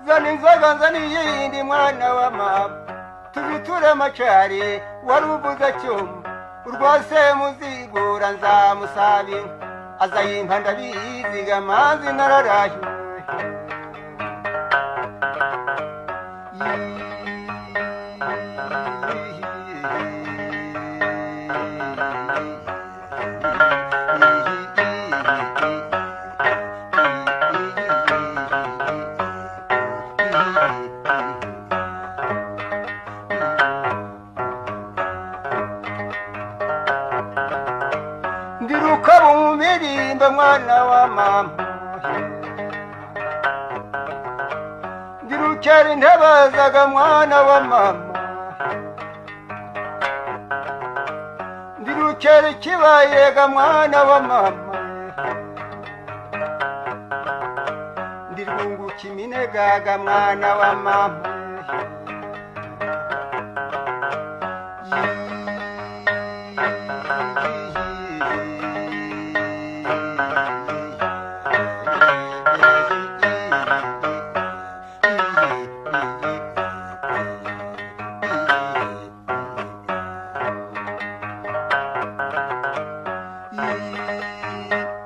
zana inzoga nzana iyindi mwana wa mama tubiture amacari warubuza cyumba urwase muzigura nzamusabi azayimpa ndabiziga manzi nararahiwe ndiruka mu mirimba mwana wa mama ndirukera intabazaga mwana wa mama ndirukera ikibayega mwana wa mama ndirwunguka iminagaga mwana wa mama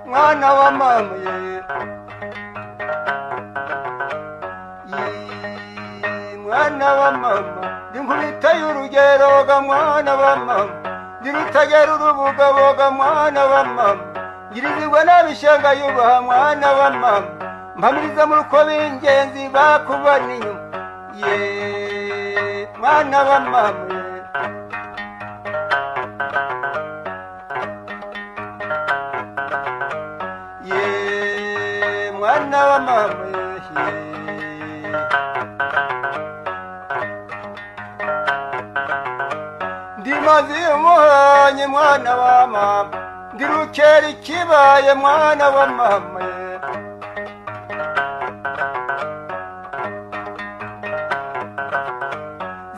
mwana wa mama mwana wa mama ndinkubita y'urugero ga mwana wa mama ndirutagera urubugaboga mwana wa mama ngirizirwa n'abishenga yubaha mwana wa mama mpamiriza mu ruko b'ingenzi bakubana inyuma mwana wa mama mwana wa mama ndimazi umuhanye mwana wa mama ndirukera ikibaye mwana wa mama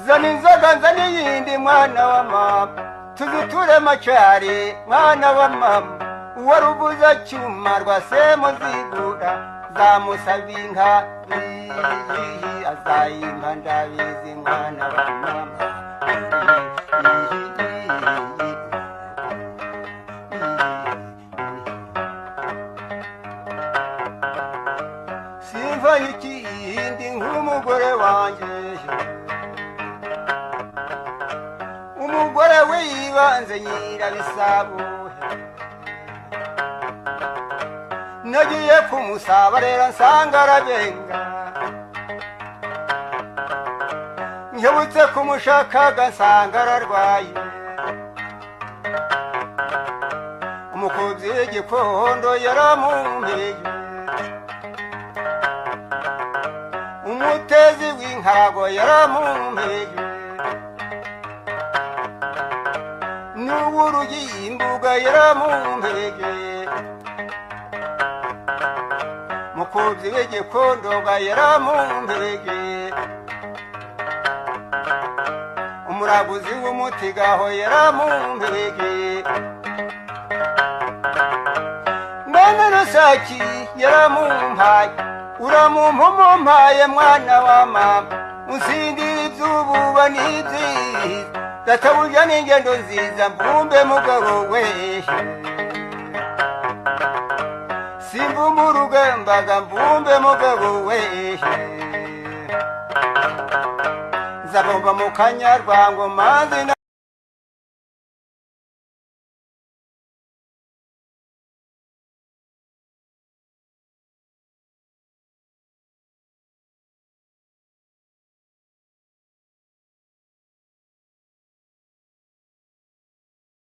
zana inzoga nzana iyindi mwana wa mama tuziture amacari mwana wa mama warubuza cyuma rwase muzigura zamusaba inka azayimpa ndabizi mwana wa mama simva ikindi nk'umugore wanjye umugore we yibanze nyirabisabuhe nagiye kumusaba rero nsanga arabenga nkebutse kumushakaga nsanga ararwaye umukobyi w'igikondo yaramumpeye umutezi w'inkarago yaramumpeye n'uwurugi imbuga yaramumpeye mukobyi w'igikondo ga yaramumpeye umuraguzi w'umutigaho yaramumpeye mbene rusaki yaramumpaye uramumpaye mwana wa mama unsindira iby'ububa n'ibyiza databuja n'ingendo nziza mbumbe mugabo we simba umurugembaga mbumbe mugabo we nzabomba mu kanyarwango manzi